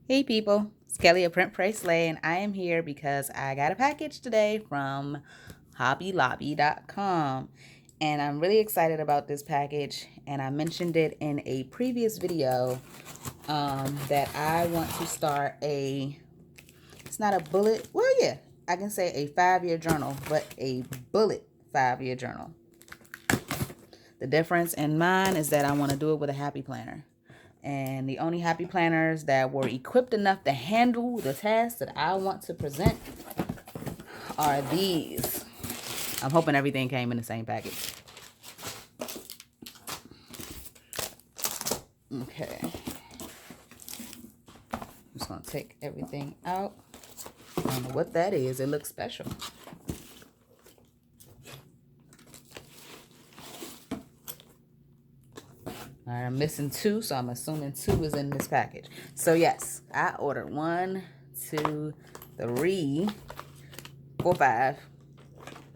Hey people, it's Kelly of Print Pray Slay, and I am here because I got a package today from hobbylobby.com, and I'm really excited about this package. And I mentioned it in a previous video that I want to start it's not a bullet, well yeah, I can say a 5-year journal, but a bullet 5-year journal. The difference in mine is that I want to do it with a happy planner. And the only happy planners that were equipped enough to handle the tasks that I want to present are these. I'm hoping everything came in the same package. Okay. I'm just going to take everything out. I don't know what that is. It looks special. All right, I'm missing 2, so I'm assuming 2 is in this package. So yes, I ordered 1, 2, 3, 4, 5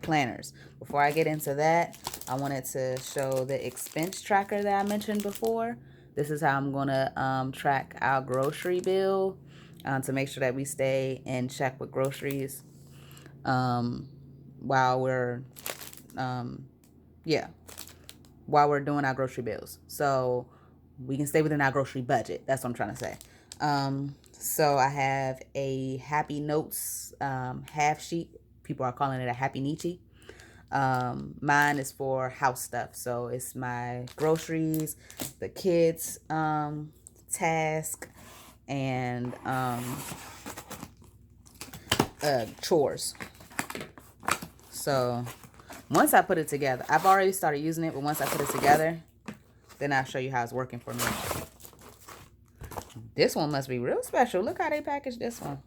planners. Before I get into that, I wanted to show the expense tracker that I mentioned before. This is how I'm going to track our grocery bill to make sure that we stay in check with groceries while we're while we're doing our grocery bills, so we can stay within our grocery budget. That's what I'm trying to say. So I have a Happy Notes half sheet. People are calling it a Happy Nietzsche. Mine is for house stuff, so it's my groceries, the kids task, and chores. So once I put it together, I've already started using it, but once I put it together, then I'll show you how it's working for me. This one must be real special. Look how they packaged this one.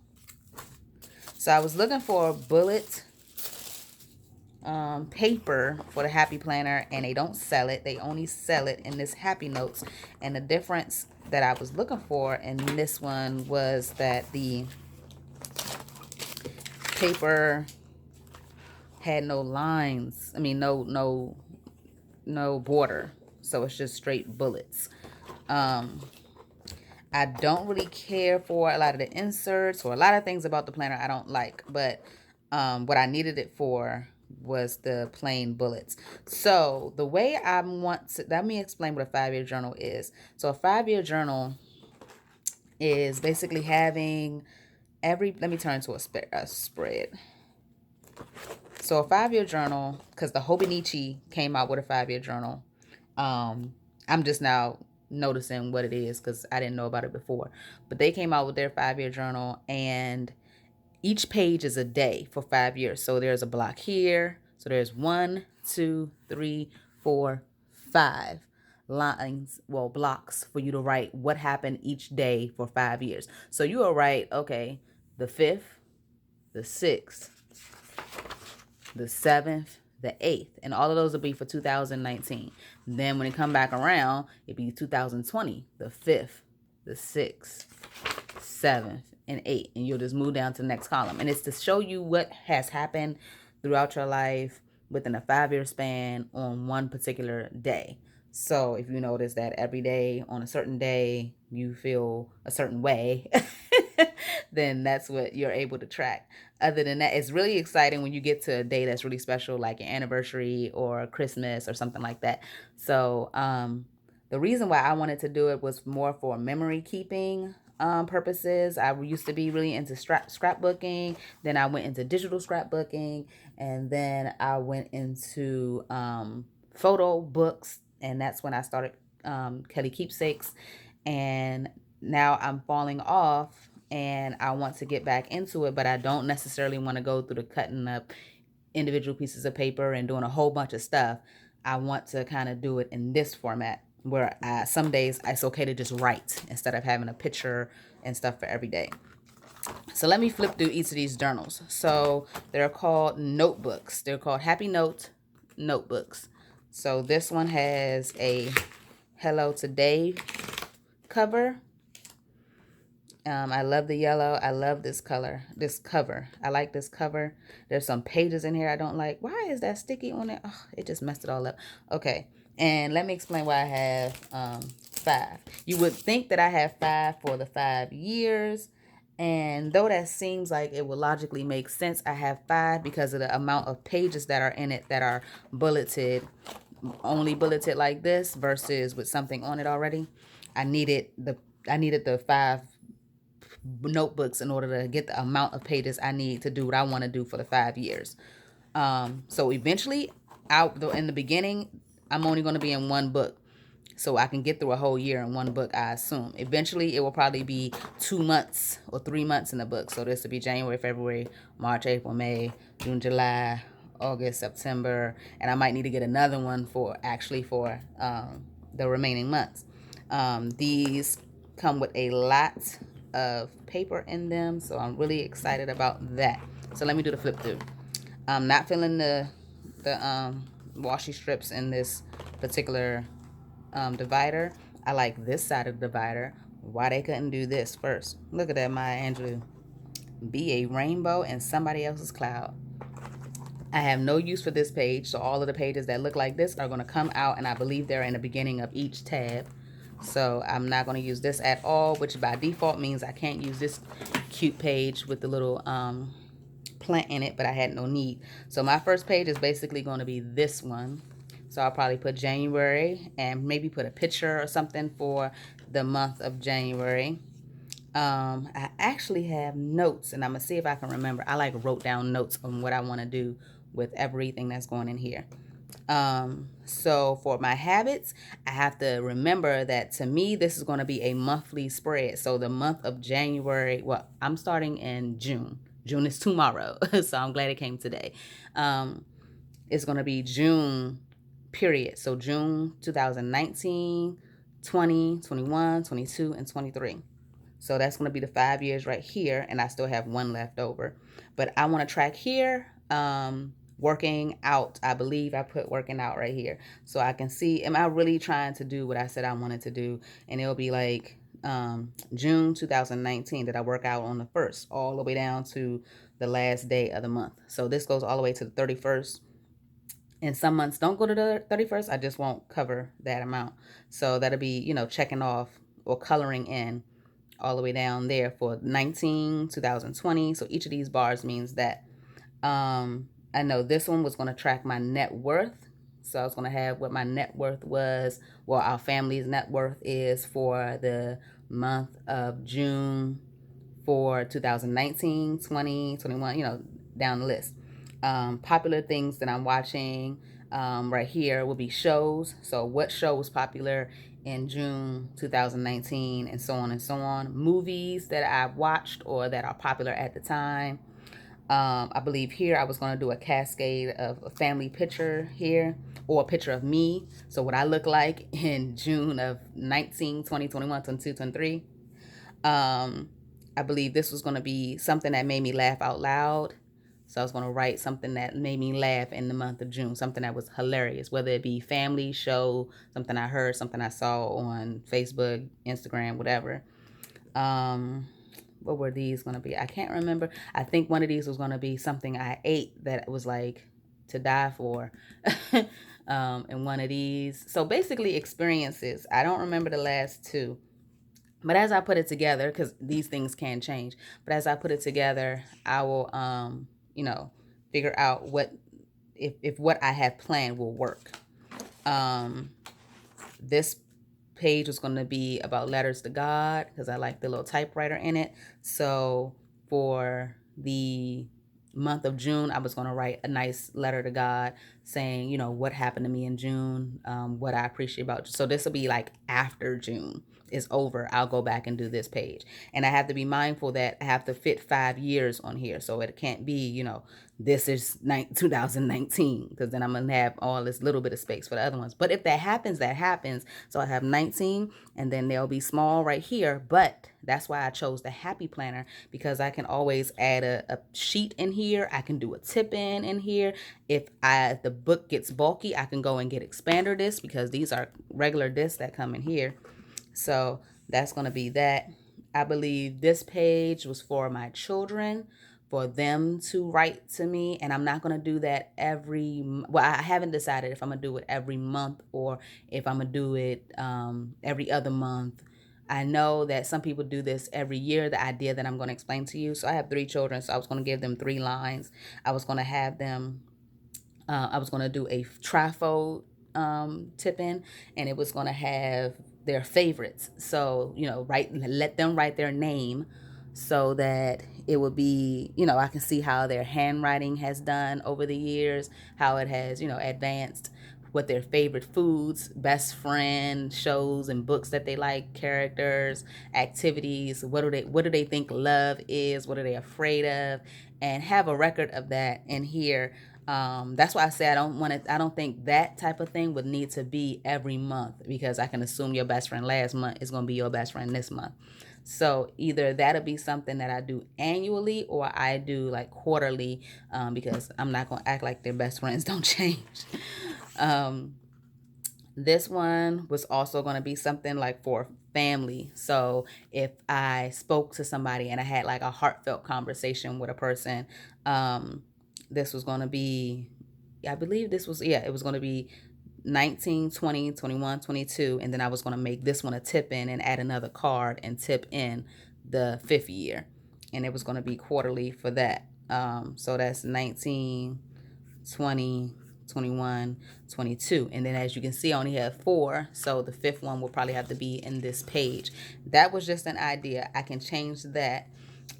So I was looking for a bullet paper for the Happy Planner, and they don't sell it. They only sell it in this Happy Notes. And the difference that I was looking for in this one was that the paper had no lines. I mean, no border. So it's just straight bullets. I don't really care for a lot of the inserts or a lot of things about the planner I don't like, but what I needed it for was the plain bullets. So the way I want to, let me explain what a 5-year journal is. So a 5-year journal is basically having let me turn to a spread. So a 5-year journal, because the Hobonichi came out with a 5-year journal. I'm just now noticing what it is because I didn't know about it before. But they came out with their 5-year journal, and each page is a day for 5 years. So there's a block here. So there's 1, 2, 3, 4, 5 lines, well, blocks for you to write what happened each day for 5 years. So you will write, okay, the 5th, the 6th, the 7th, the 8th, and all of those will be for 2019. Then when it come back around, it'd be 2020, the 5th, the 6th, 7th, and 8th, and you'll just move down to the next column. And it's to show you what has happened throughout your life within a 5-year span on one particular day. So if you notice that every day on a certain day you feel a certain way, then that's what you're able to track. Other than that, it's really exciting when you get to a day that's really special, like your anniversary or Christmas or something like that. So the reason why I wanted to do it was more for memory keeping purposes. I used to be really into scrapbooking. Then I went into digital scrapbooking, and then I went into photo books, and that's when I started Kelly Keepsakes. And now I'm falling off, and I want to get back into it, but I don't necessarily want to go through the cutting up individual pieces of paper and doing a whole bunch of stuff. I want to kind of do it in this format where some days it's okay to just write instead of having a picture and stuff for every day. So let me flip through each of these journals. So they're called notebooks. They're called Happy Note notebooks. So this one has a Hello Today cover. I love the yellow. I love this color, this cover. I like this cover. There's some pages in here I don't like. Why is that sticky on it? Oh, it just messed it all up. Okay. And let me explain why I have 5. You would think that I have 5 for the 5 years. And though that seems like it would logically make sense, I have 5 because of the amount of pages that are in it that are bulleted, only bulleted like this versus with something on it already. I needed the 5 notebooks in order to get the amount of pages I need to do what I want to do for the 5 years. So eventually, out in the beginning, I'm only going to be in one book. So I can get through a whole year in one book, I assume. Eventually, it will probably be 2 months or 3 months in the book. So this will be January, February, March, April, May, June, July, August, September. And I might need to get another one for the remaining months. These come with a lot of paper in them. So I'm really excited about that. So let me do the flip through. I'm not feeling the washi strips in this particular divider. I like this side of the divider. Why they couldn't do this first? Look at that, Maya Angelou. Be a rainbow in somebody else's cloud. I have no use for this page, so all of the pages that look like this are going to come out, and I believe they're in the beginning of each tab. So I'm not going to use this at all, which by default means I can't use this cute page with the little plant in it, but I had no need. So my first page is basically going to be this one. So I'll probably put January and maybe put a picture or something for the month of January. I actually have notes, and I'm going to see if I can remember. I wrote down notes on what I want to do with everything that's going in here. So for my habits, I have to remember that to me, this is going to be a monthly spread. So the month of January, well, I'm starting in June. June is tomorrow, so I'm glad it came today. It's going to be June, period. So June 2019, 20, 21, 22, and 23. So that's going to be the 5 years right here, and I still have one left over. But I want to track here, working out. I believe I put working out right here. So I can see, am I really trying to do what I said I wanted to do? And it'll be like June 2019 that I work out on the 1st, all the way down to the last day of the month. So this goes all the way to the 31st. And some months don't go to the 31st. I just won't cover that amount. So that'll be, checking off or coloring in all the way down there for 19, 2020. So each of these bars means that. I know this one was going to track my net worth. So I was going to have what my net worth was, well, our family's net worth is for the month of June for 2019, 20, 21, down the list. Popular things that I'm watching right here will be shows. So what show was popular in June 2019 and so on and so on. Movies that I've watched or that are popular at the time. I believe here I was going to do a cascade of a family picture here, or a picture of me. So what I look like in June of 19, 20, 21, 22, 23. I believe this was going to be something that made me laugh out loud. So I was going to write something that made me laugh in the month of June, something that was hilarious, whether it be family, show, something I heard, something I saw on Facebook, Instagram, whatever. What were these going to be? I can't remember. I think one of these was going to be something I ate that was like to die for. And one of these. So basically experiences. I don't remember the last two. But as I put it together, because these things can change, but as I put it together, I will, figure out what, if what I have planned will work. This page was going to be about letters to God because I like the little typewriter in it. So for the month of June, I was going to write a nice letter to God saying, what happened to me in June, what I appreciate about you. So this will be like after June is over, I'll go back and do this page. And I have to be mindful that I have to fit 5 years on here. So it can't be, this is 2019, because then I'm going to have all this little bit of space for the other ones. But if that happens, that happens. So I have 19, and then they'll be small right here. But that's why I chose the Happy Planner, because I can always add a sheet in here. I can do a tip in here. If the book gets bulky, I can go and get expander discs, because these are regular discs that come in here. So that's going to be that. I believe this page was for my children, for them to write to me. And I'm not going to do that well, I haven't decided if I'm going to do it every month or if I'm going to do it every other month. I know that some people do this every year, the idea that I'm going to explain to you. So I have 3 children, so I was going to give them 3 lines. I was going to have them, I was going to do a trifold tip in, and it was going to have their favorites. So, let them write their name so that it would be, I can see how their handwriting has done over the years, how it has, advanced, what their favorite foods, best friend, shows and books that they like, characters, activities, what do they think love is, what are they afraid of, and have a record of that in here. That's why I say I don't think that type of thing would need to be every month, because I can assume your best friend last month is going to be your best friend this month. So either that'll be something that I do annually or I do like quarterly, because I'm not going to act like their best friends don't change. This one was also going to be something like for family. So if I spoke to somebody and I had like a heartfelt conversation with a person, this was going to be, I believe this was, yeah, it was going to be 19, 20, 21, 22. And then I was going to make this one a tip in and add another card and tip in the 5th year. And it was going to be quarterly for that. So that's 19, 20, 21, 22. And then as you can see, I only have 4. So the 5th one will probably have to be in this page. That was just an idea. I can change that.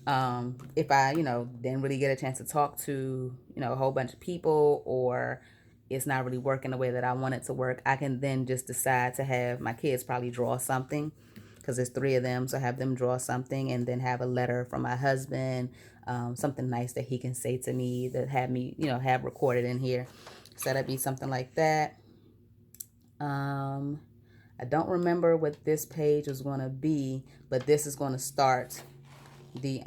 If I, didn't really get a chance to talk to, a whole bunch of people, or it's not really working the way that I want it to work, I can then just decide to have my kids probably draw something, because there's 3 of them. So have them draw something and then have a letter from my husband, something nice that he can say to me that have me, have recorded in here. So that'd be something like that. I don't remember what this page was going to be, but this is going to start the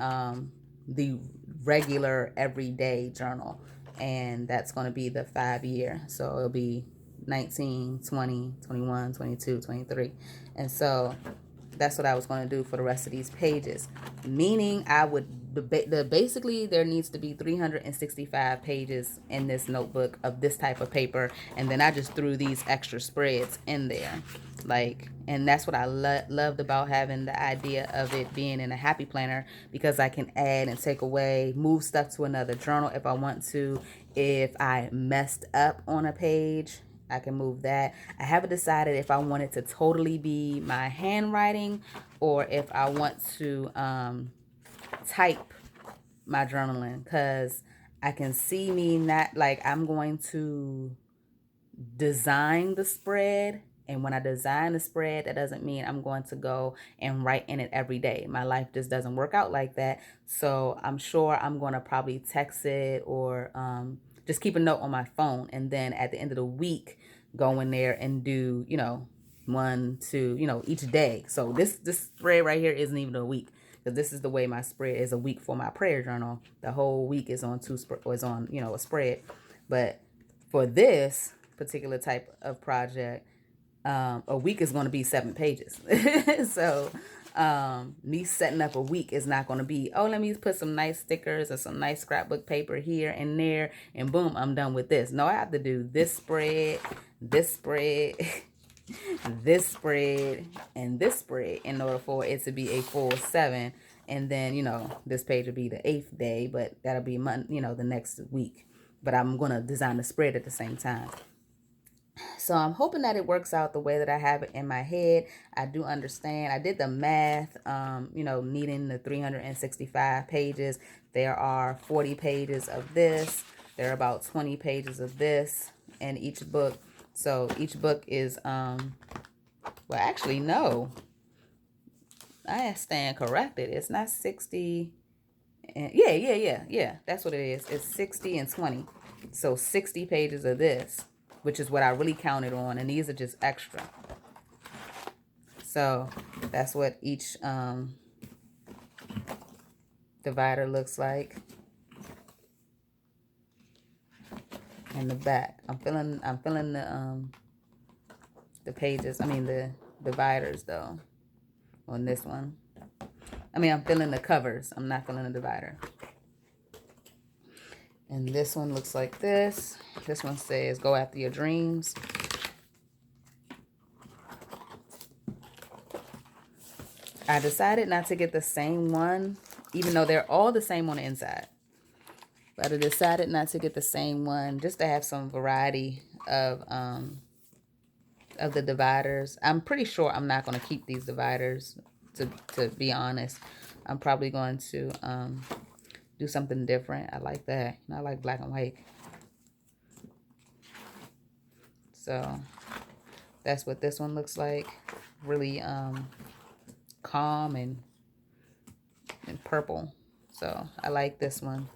regular everyday journal, and that's going to be the 5 year. So it'll be 19, 20, 21, 22, 23. And so that's what I was going to do for the rest of these pages, meaning I would basically there needs to be 365 pages in this notebook of this type of paper, and then I just threw these extra spreads in there, and that's what I loved about having the idea of it being in a happy planner, because I can add and take away, move stuff to another journal if I want to. If I messed up on a page, I can move that. I haven't decided if I want it to totally be my handwriting or if I want to type my journaling, because I can see me not, I'm going to design the spread. And when I design the spread, that doesn't mean I'm going to go and write in it every day. My life just doesn't work out like that. So I'm sure I'm going to probably text it or just keep a note on my phone. And then at the end of the week, go in there and do, 1, 2, each day. So this spread right here isn't even a week, because this is the way my spread is a week for my prayer journal. The whole week is on a spread. But for this particular type of project, a week is going to be 7 pages. So me setting up a week is not going to be, oh, let me put some nice stickers or some nice scrapbook paper here and there, and boom, I'm done with this. No, I have to do this spread, this spread, this spread, and this spread in order for it to be a full 7. And then, this page will be the 8th day, but that'll be the next week. But I'm going to design the spread at the same time. So I'm hoping that it works out the way that I have it in my head. I do understand. I did the math, needing the 365 pages. There are 40 pages of this. There are about 20 pages of this in each book. So each book is, well, actually, no. I stand corrected. It's not 60. And yeah. That's what it is. It's 60 and 20. So 60 pages of this, which is what I really counted on. And these are just extra. So that's what each divider looks like. And the back. I'm feeling the pages. I mean the dividers though on this one. I mean, I'm feeling the covers. I'm not feeling the divider. And this one looks like this. This one says, go after your dreams. I decided not to get the same one, even though they're all the same on the inside. But I decided not to get the same one just to have some variety of the dividers. I'm pretty sure I'm not going to keep these dividers, to be honest. I'm probably going to do something different. I like that. I like black and white. So that's what this one looks like. Really calm and purple. So I like this one.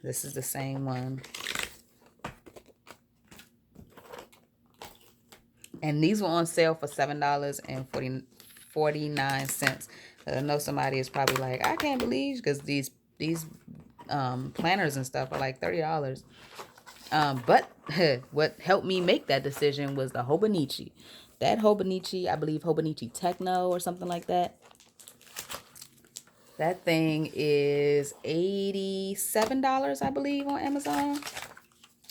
This is the same one. And these were on sale for $7.49. I know somebody is probably like, I can't believe, because these planners and stuff are like $30. But what helped me make that decision was the Hobonichi. That Hobonichi, I believe Hobonichi Techno or something like that. That thing is $87, I believe, on Amazon.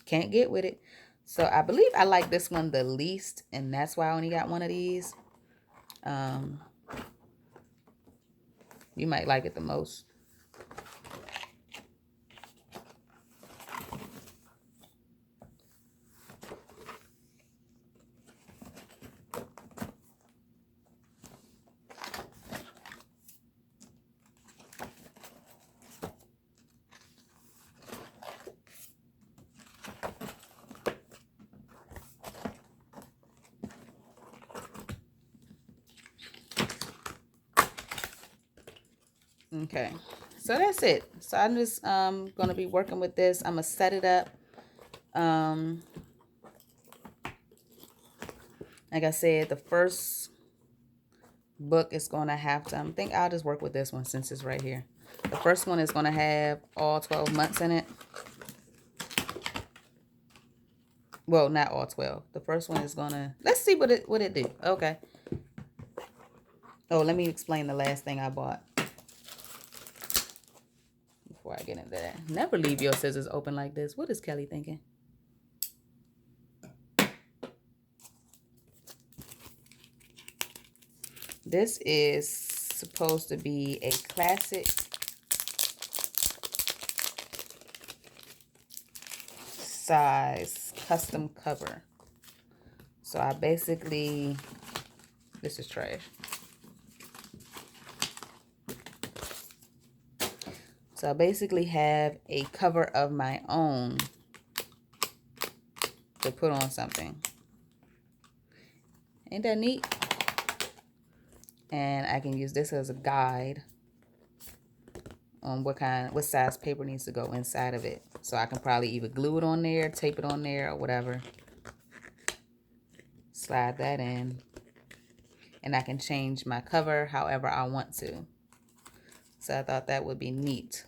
Can't get with it. So I believe I like this one the least, and that's why I only got one of these. You might like it the most. Okay, so that's it. So I'm just gonna be working with this. I'm gonna set it up. Like I said, the first book is gonna have to, I think I'll just work with this one since it's right here. The first one is gonna have all 12 months in it. Well, not all 12. The first one is gonna, let's see what it do. Okay. Oh, let me explain the last thing I bought before I get into that. Never leave your scissors open like this. What is Kelly thinking? This is supposed to be a classic size custom cover. So I basically, this is trash. So I basically have a cover of my own to put on something. Ain't that neat? And I can use this as a guide on what size paper needs to go inside of it. So I can probably either glue it on there, tape it on there, or whatever. Slide that in. And I can change my cover however I want to. So I thought that would be neat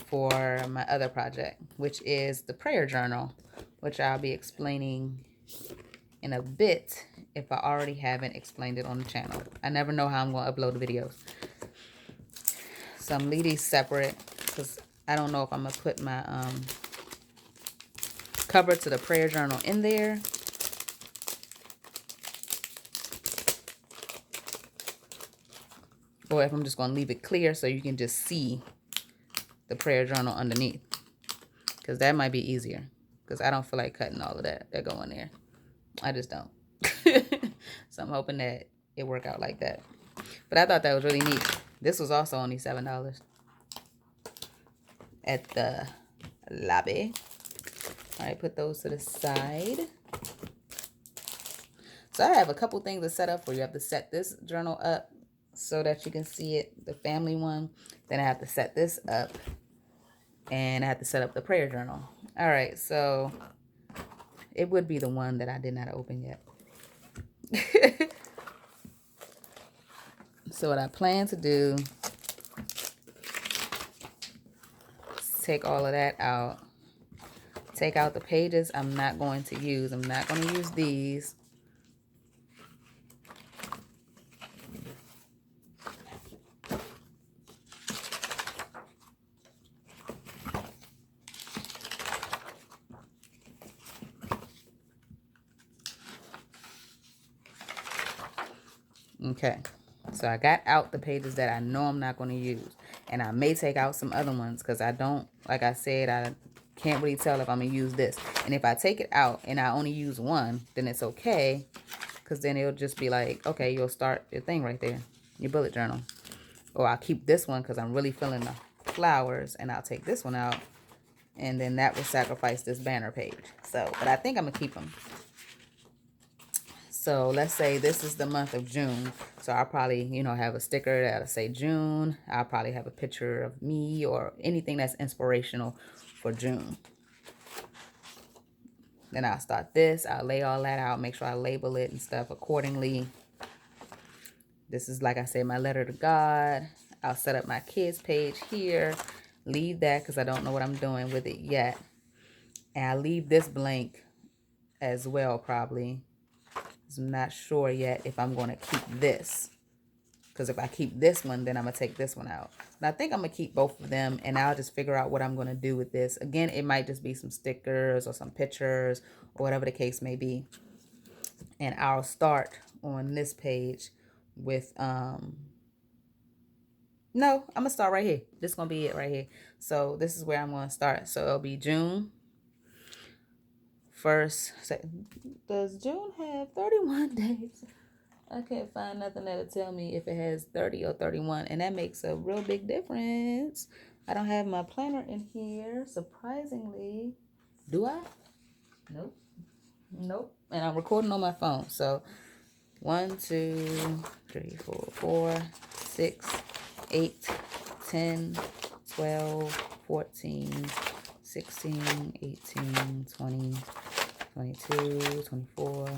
for my other project, which is the prayer journal, which I'll be explaining in a bit if I already haven't explained it on the channel. I never know how I'm going to upload the videos. So I'm leaving these separate because I don't know if I'm going to put my cover to the prayer journal in there. Or if I'm just going to leave it clear so you can just see the prayer journal underneath. Because that might be easier. Because I don't feel like cutting all of that go in there. I just don't. So I'm hoping that it work out like that. But I thought that was really neat. This was also only $7 at the lobby. All right, put those to the side. So I have a couple things to set up for you. You have to set this journal up so that you can see it, the family one. Then I have to set this up. And I have to set up the prayer journal. All right, so it would be the one that I did not open yet. So what I plan to do is take all of that out. Take out the pages I'm not going to use. I'm not going to use these. Okay. So I got out the pages that I know I'm not going to use. And I may take out some other ones because I don't, like I said, I can't really tell if I'm going to use this. And if I take it out and I only use one, then it's okay. Because then it'll just be like, okay, you'll start your thing right there, your bullet journal. Or I'll keep this one because I'm really feeling the flowers. And I'll take this one out. And then that will sacrifice this banner page. So, but I think I'm going to keep them. So let's say this is the month of June. So I'll probably, you know, have a sticker that'll say June. I'll probably have a picture of me or anything that's inspirational for June. Then I'll start this. I'll lay all that out. Make sure I label it and stuff accordingly. This is, like I said, my letter to God. I'll set up my kids page here. Leave that because I don't know what I'm doing with it yet. And I'll leave this blank as well probably. I'm not sure yet if I'm going to keep this. Because if I keep this one, then I'm going to take this one out. And I think I'm going to keep both of them. And I'll just figure out what I'm going to do with this. Again, it might just be some stickers or some pictures or whatever the case may be. And I'll start on this page with, no, I'm going to start right here. This is going to be it right here. So this is where I'm going to start. So it'll be June 1st. Does June have 31 days? I can't find nothing that'll tell me if it has 30 or 31. And that makes a real big difference. I don't have my planner in here, surprisingly. Do I? Nope. Nope. And I'm recording on my phone. So 1, 2, 3, 4, 4, 6, 8, 10, 12, 14, 16, 18, 20, 22, 24,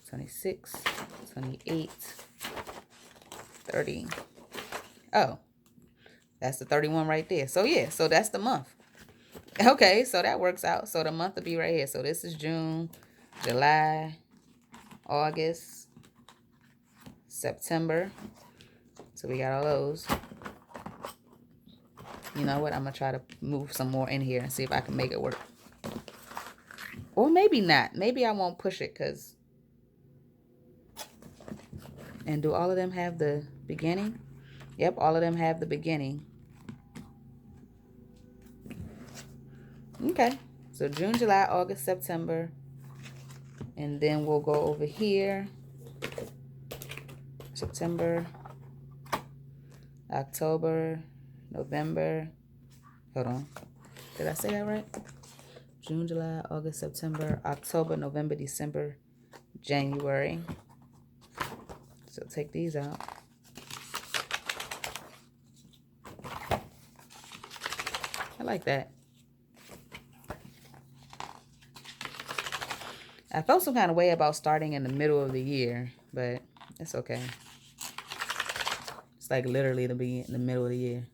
26, 28, 30. Oh, that's the 31 right there. So yeah, so that's the month. Okay, so that works out. So the month will be right here. So this is June, July, August, September. So we got all those. You know what? I'm going to try to move some more in here and see if I can make it work. Or maybe not. Maybe I won't push it because... And do all of them have the beginning? Yep, all of them have the beginning. Okay. So June, July, August, September. And then we'll go over here. September, October, November. Hold on. Did I say that right? June, July, August, September, October, November, December, January. So take these out. I like that. I felt some kind of way about starting in the middle of the year, but it's okay. It's like literally to be in the middle of the year.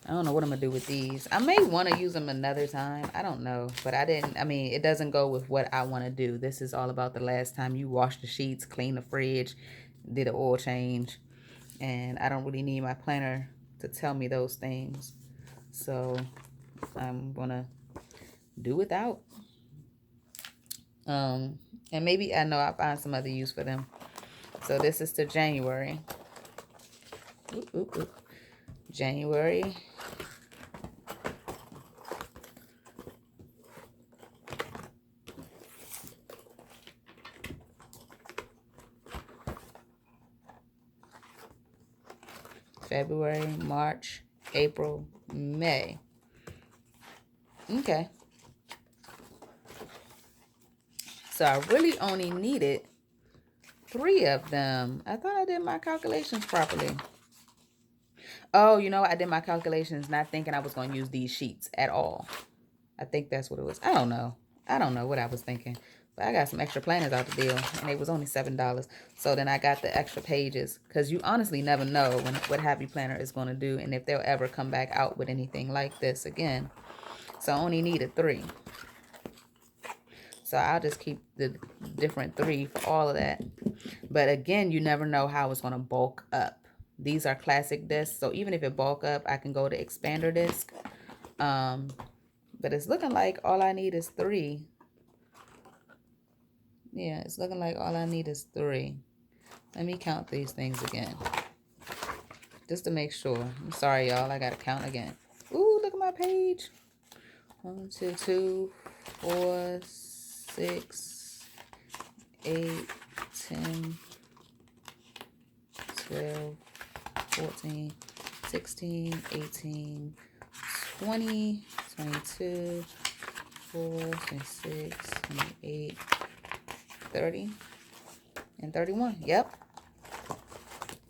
I don't know what I'm going to do with these. I may want to use them another time. I don't know. But I mean, it doesn't go with what I want to do. This is all about the last time you washed the sheets, cleaned the fridge, did an oil change. And I don't really need my planner to tell me those things. So I'm going to do without. And maybe, I know I'll find some other use for them. So this is to January. January. February, March, April, May. Okay. So I really only needed 3 of them. I thought I did my calculations properly. Oh, you know, I did my calculations not thinking I was going to use these sheets at all. I think that's what it was. I don't know. I don't know what I was thinking. But I got some extra planners out the deal, and it was only $7. So then I got the extra pages, because you honestly never know what Happy Planner is going to do and if they'll ever come back out with anything like this again. So I only needed 3. So I'll just keep the different 3 for all of that. But again, you never know how it's going to bulk up. These are classic discs, so even if it bulk up, I can go to expander disc. But it's looking like all I need is 3. Yeah, it's looking like all I need is 3. Let me count these things again, just to make sure. I'm sorry, y'all. I gotta count again. Ooh, look at my page. 1, 2, 2, 4, 6, 8, 10, 12, 14, 16, 18, 20, 22, 24, 26, 28, 30, and 31. Yep.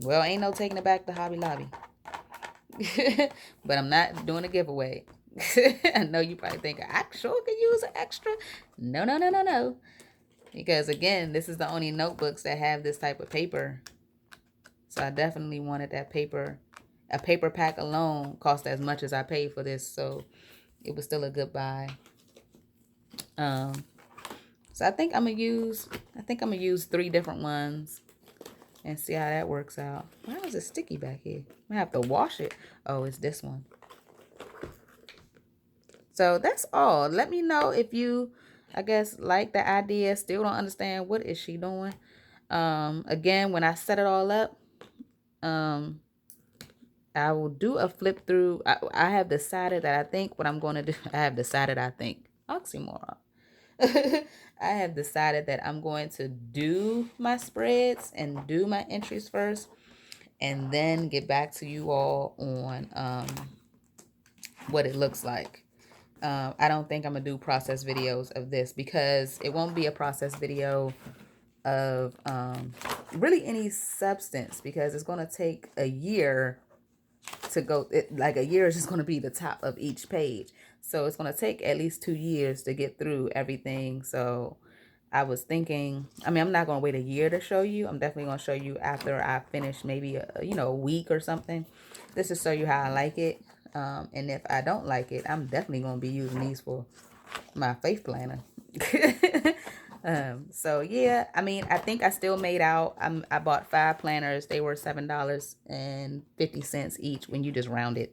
Well, ain't no taking it back to Hobby Lobby. But I'm not doing a giveaway. I know you probably think I sure could use an extra. No, no, no, no, no. Because again, this is the only notebooks that have this type of paper. So I definitely wanted that paper. A paper pack alone cost as much as I paid for this. So it was still a good buy. So I think I'm gonna use 3 different ones and see how that works out. Why is it sticky back here? I have to wash it. Oh, it's this one. So that's all. Let me know if you, I guess, like the idea. Still don't understand what is she doing. Again, when I set it all up, I will do a flip through. I have decided that I think what I'm going to do. I have decided I think. Oxymoron. I have decided that I'm going to do my spreads and do my entries first, and then get back to you all on what it looks like. I don't think I'm gonna do process videos of this because it won't be a process video of really any substance, because it's gonna take a year to go. Like a year is just gonna be the top of each page, so it's gonna take at least 2 years to get through everything. So I was thinking, I mean, I'm not gonna wait a year to show you. I'm definitely gonna show you after I finish, maybe a week or something. This is show you how I like it. And if I don't like it, I'm definitely going to be using these for my faith planner. So yeah, I mean, I think I still made out. I bought 5 planners. They were $7.50 each when you just round it.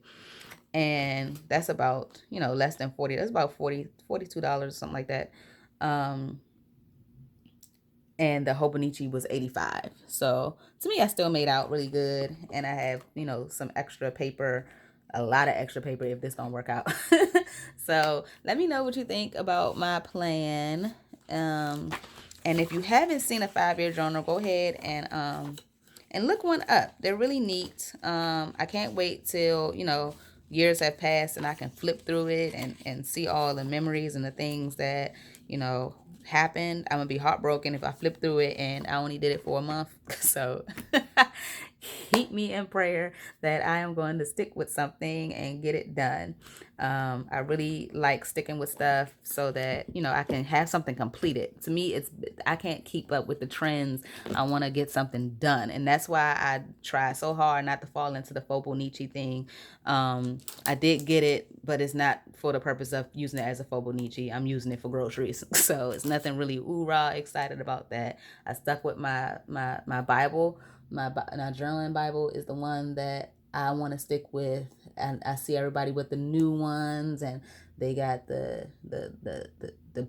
And that's about, less than 40. That's about $42, something like that. And the Hobonichi was 85. So to me, I still made out really good. And I have, some extra paper, a lot of extra paper if this don't work out. So let me know what you think about my plan. And if you haven't seen a 5-year journal, go ahead and look one up. They're really neat. I can't wait till, years have passed and I can flip through it and see all the memories and the things that, happened. I'm gonna be heartbroken if I flip through it and I only did it for a month. So keep me in prayer that I am going to stick with something and get it done. I really like sticking with stuff so that, I can have something completed. To me, I can't keep up with the trends. I want to get something done. And that's why I try so hard not to fall into the Fobonichi thing. I did get it, but it's not for the purpose of using it as a Fobonichi. I'm using it for groceries. So it's nothing really rah excited about that. I stuck with my Bible. My journaling Bible is the one that I want to stick with, and I see everybody with the new ones, and they got the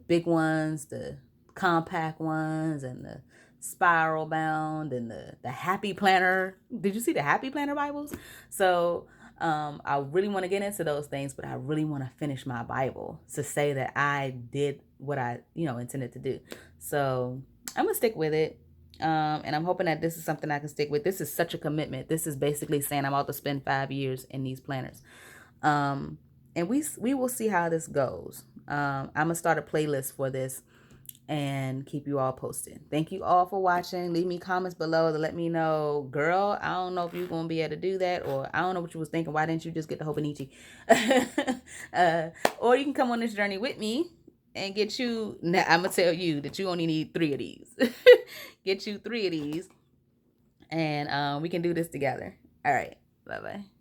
big ones, the compact ones, and the spiral bound, and the Happy Planner. Did you see the Happy Planner Bibles? So I really want to get into those things, but I really want to finish my Bible to say that I did what I intended to do. So I'm gonna stick with it. And I'm hoping that this is something I can stick with. This is such a commitment. This is basically saying I'm about to spend 5 years in these planners. And we will see how this goes. I'm going to start a playlist for this and keep you all posted. Thank you all for watching. Leave me comments below to let me know, girl, I don't know if you're going to be able to do that, or I don't know what you was thinking. Why didn't you just get the Hobonichi? Or you can come on this journey with me and get you. Now, I'm going to tell you that you only need 3 of these. Get you 3 of these, and we can do this together. All right. Bye-bye.